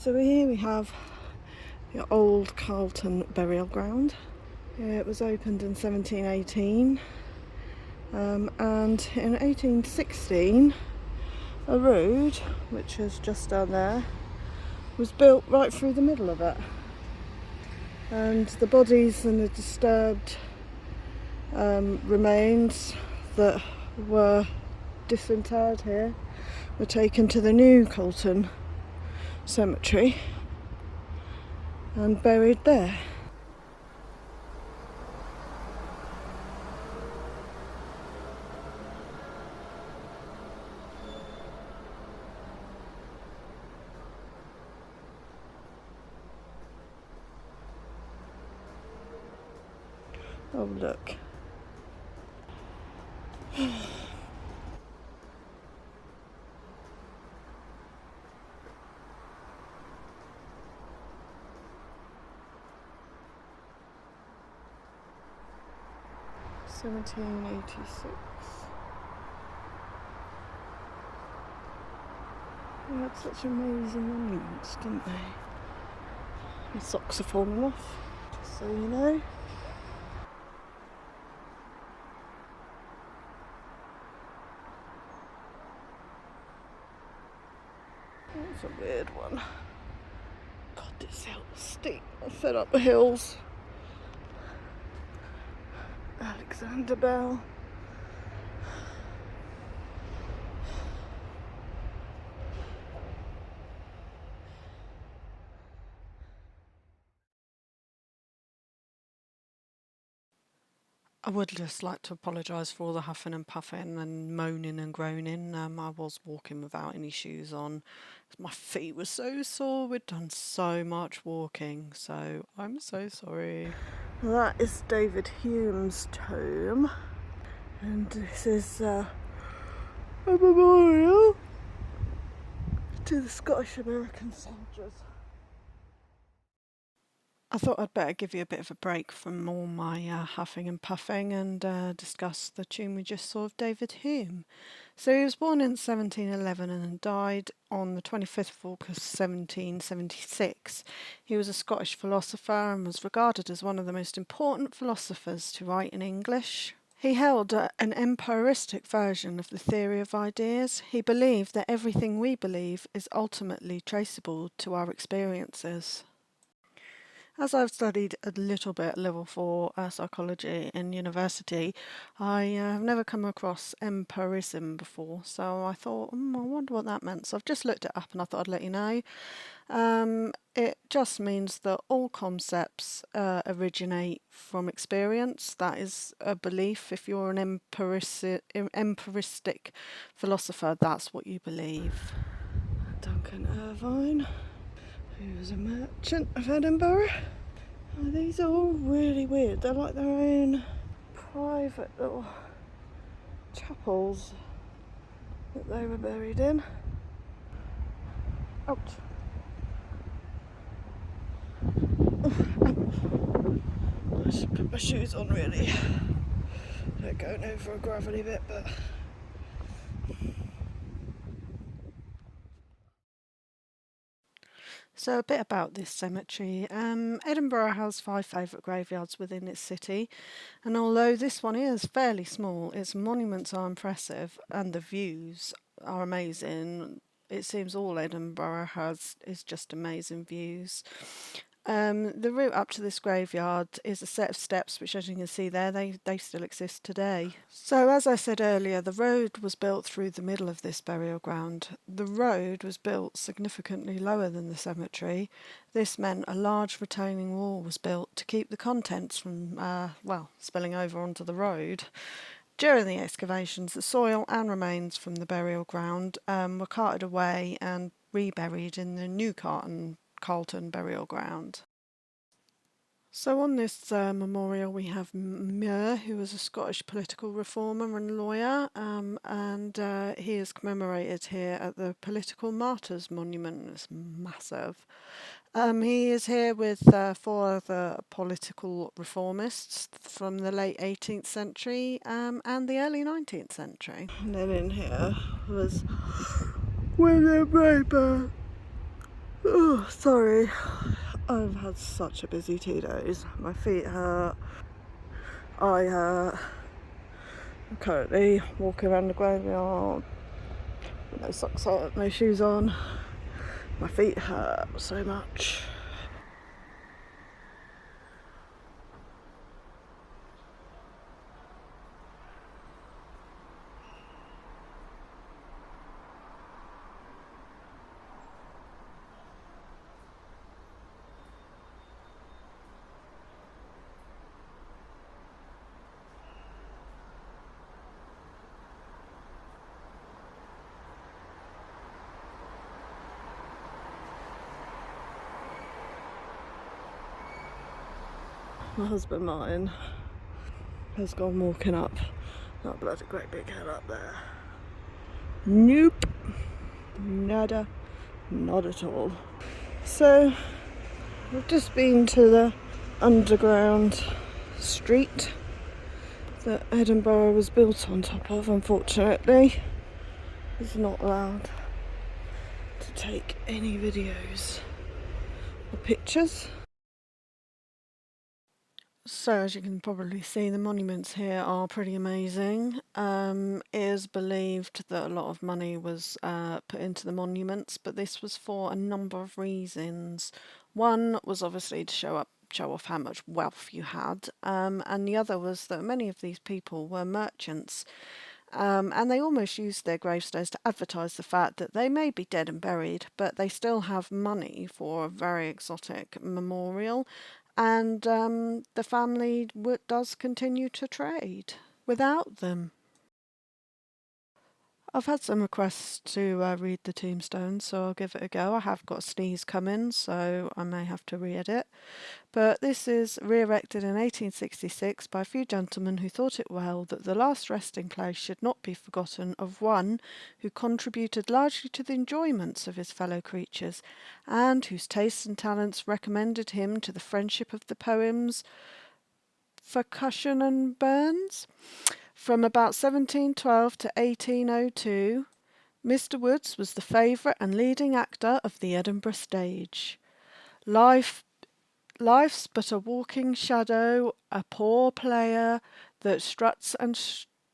So here we have the old Carlton burial ground. It was opened in 1718, and in 1816 a road, which is just down there, was built right through the middle of it, and the bodies and the disturbed remains that were disinterred here were taken to the new Carlton cemetery and buried there. Oh look. (1786). They had such amazing monuments, didn't they? My socks are falling off, just so you know. That's a weird one. God, this hill is steep. I'm fed up the hills. Alexander Bell. I would just like to apologise for all the huffing and puffing and moaning and groaning. I was walking without any shoes on. My feet were so sore. We'd done so much walking, so I'm so sorry. That is David Hume's tomb, and this is a memorial to the Scottish American soldiers. I thought I'd better give you a bit of a break from all my huffing and puffing and discuss the tomb we just saw of David Hume. So he was born in 1711 and died on the 25th of August 1776. He was a Scottish philosopher and was regarded as one of the most important philosophers to write in English. He held an empiristic version of the theory of ideas. He believed that everything we believe is ultimately traceable to our experiences. As I've studied a little bit level 4 psychology in university, I have never come across empiricism before, so I thought, I wonder what that meant. So I've just looked it up and I thought I'd let you know. It just means that all concepts originate from experience. That is a belief. If you're an empiristic philosopher, that's what you believe. Duncan Irvine, who was a merchant of Edinburgh. Oh, these are all really weird. They're like their own private little chapels that they were buried in. Ouch. I should put my shoes on, really. They're going over a gravelly bit, but... So a bit about this cemetery. Edinburgh has 5 favourite graveyards within its city, and although this one is fairly small, its monuments are impressive and the views are amazing. It seems all Edinburgh has is just amazing views. The route up to this graveyard is a set of steps which, as you can see there, they still exist today. So as I said earlier, the road was built through the middle of this burial ground. The road was built significantly lower than the cemetery. This meant a large retaining wall was built to keep the contents from, spilling over onto the road. During the excavations, the soil and remains from the burial ground were carted away and reburied in the new Carlton burial ground. So on this memorial we have Muir, who was a Scottish political reformer and lawyer, and he is commemorated here at the Political Martyrs Monument. It's massive. He is here with 4 other political reformists from the late 18th century and the early 19th century. And then in here was William Rayburn, Oh, sorry. I've had such a busy 2 days. My feet hurt. I'm currently walking around the graveyard with no socks on, no shoes on. My feet hurt so much. My husband Martin has gone walking up that bloody great big hill up there. Nope. Nada. Not at all. So we've just been to the underground street that Edinburgh was built on top of. Unfortunately, it's not allowed to take any videos or pictures. So as you can probably see, the monuments here are pretty amazing. It is believed that a lot of money was put into the monuments, but this was for a number of reasons. One was obviously to show off how much wealth you had, and the other was that many of these people were merchants. And they almost used their gravestones to advertise the fact that they may be dead and buried, but they still have money for a very exotic memorial. And the family does continue to trade without them. I've had some requests to read the tombstones, so I'll give it a go. I have got a sneeze coming, so I may have to read it. But this is re-erected in 1866 by a few gentlemen who thought it well that the last resting place should not be forgotten of one who contributed largely to the enjoyments of his fellow creatures, and whose tastes and talents recommended him to the friendship of the poems Furcushion and Burns. From about 1712 to 1802, Mr. Woods was the favourite and leading actor of the Edinburgh stage. Life's but a walking shadow, a poor player that struts and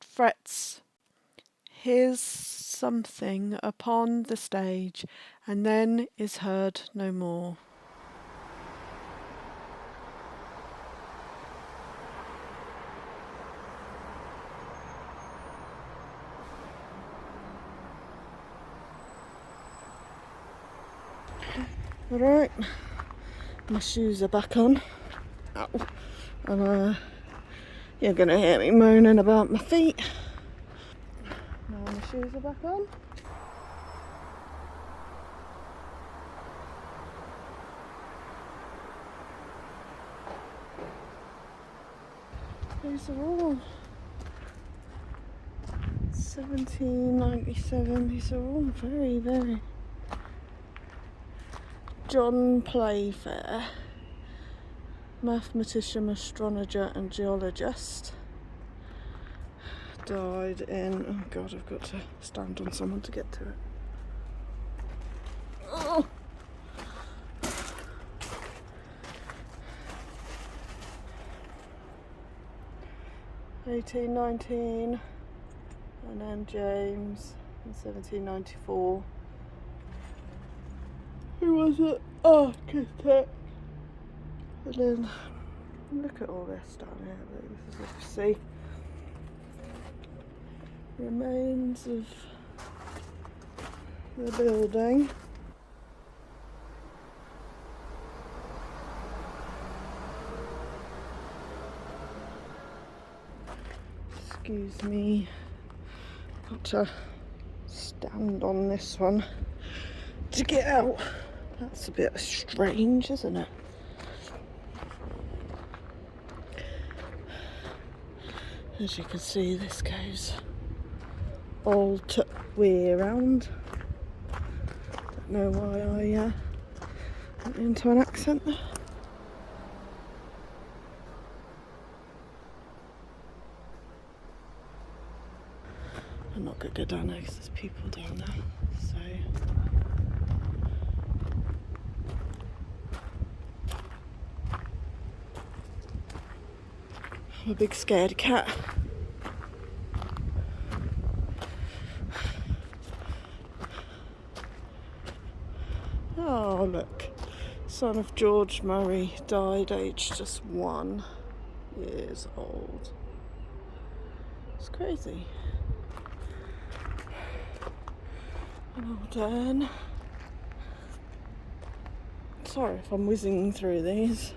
frets his something upon the stage, and then is heard no more. Alright, my shoes are back on. Ow. And you're gonna hear me moaning about my feet. Now my shoes are back on. These are all 1797. These are all very, very... John Playfair, mathematician, astronomer and geologist, died in... Oh god, I've got to stand on someone to get to it. Oh. (1819), and then James in 1794. Who was an architect. And then look at all this down here. This is what you see. Remains of the building. Excuse me. Got to stand on this one to get out. That's a bit strange, isn't it? As you can see, this goes all the way around. Don't know why I went into an accent there. I'm not going to go down there because there's people down there. So I'm a big scared cat. Oh look, son of George Murray, died aged just 1 years old. It's crazy. An old urn. Sorry if I'm whizzing through these.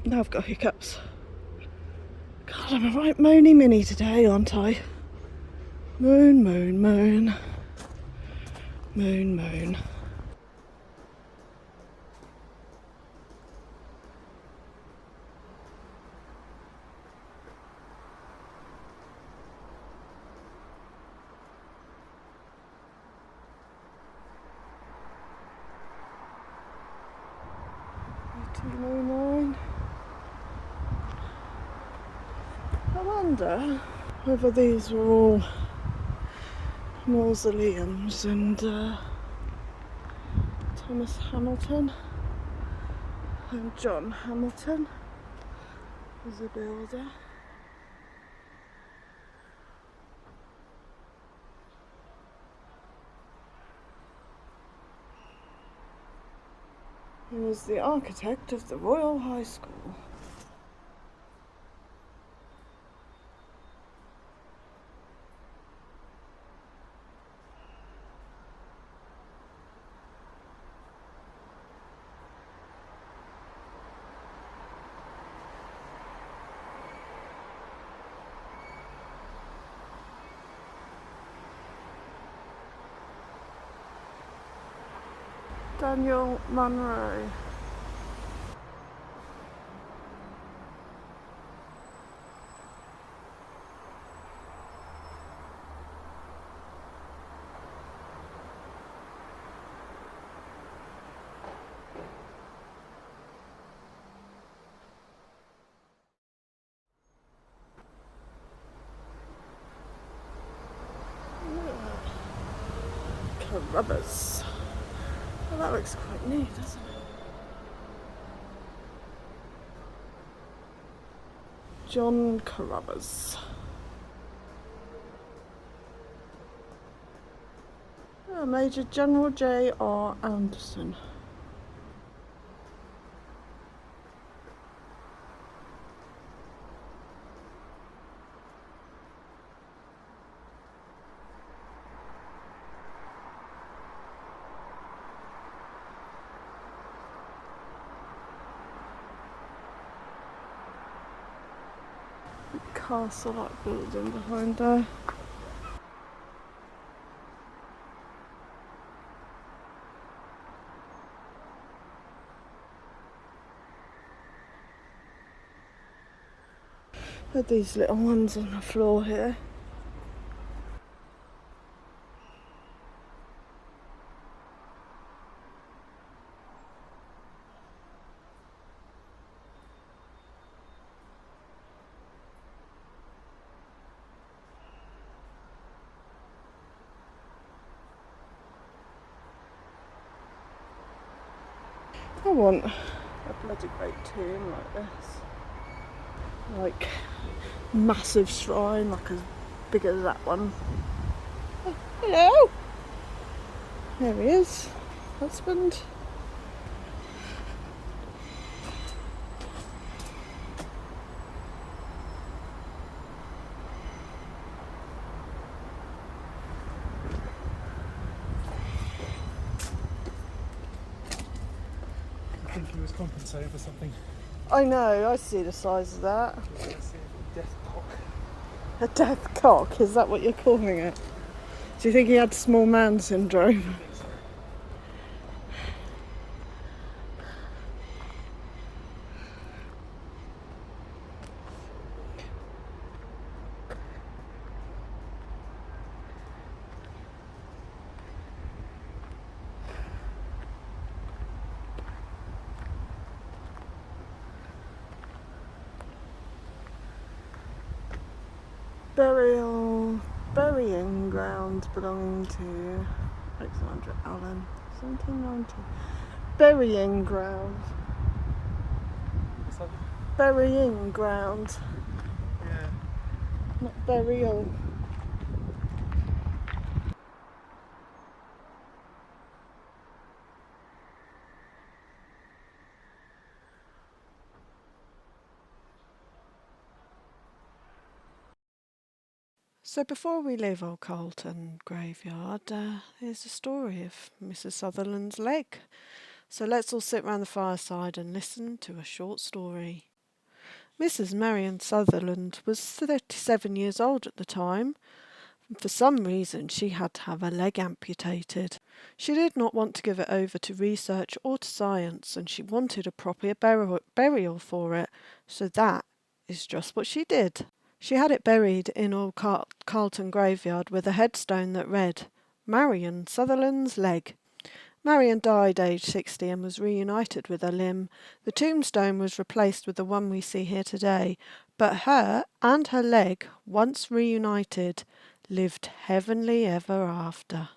Now I've got hiccups. God, I'm a right moany minnie today, aren't I? Moan, moan, moan. Moan, moan. I wonder whether these were all mausoleums and Thomas Hamilton and John Hamilton was a builder. He was the architect of the Royal High School. Daniel Munro. Carruthers. Well, that looks quite neat, doesn't it? John Carruthers. Oh, Major General J.R. Anderson. Castle-like building behind there. With these little ones on the floor here. I want a bloody great tomb like this. Like, massive shrine, like as big as that one. Oh, hello! There he is, husband. I think he was compensating for something. I know, I see the size of that. Death cock. A death cock, is that what you're calling it? Do you think he had small man syndrome? I think so. Burying ground belonging to Alexander Allen, 1790. Burying ground. It's like burying ground, Yeah. not burial. So before we leave old Carlton Graveyard, here's a story of Mrs. Sutherland's leg. So let's all sit round the fireside and listen to a short story. Mrs. Marion Sutherland was 37 years old at the time. For some reason, she had to have her leg amputated. She did not want to give it over to research or to science, and she wanted a proper burial for it. So that is just what she did. She had it buried in old Carlton Graveyard with a headstone that read, Marion Sutherland's leg. Marion died aged 60 and was reunited with her limb. The tombstone was replaced with the one we see here today, but her and her leg, once reunited, lived heavenly ever after.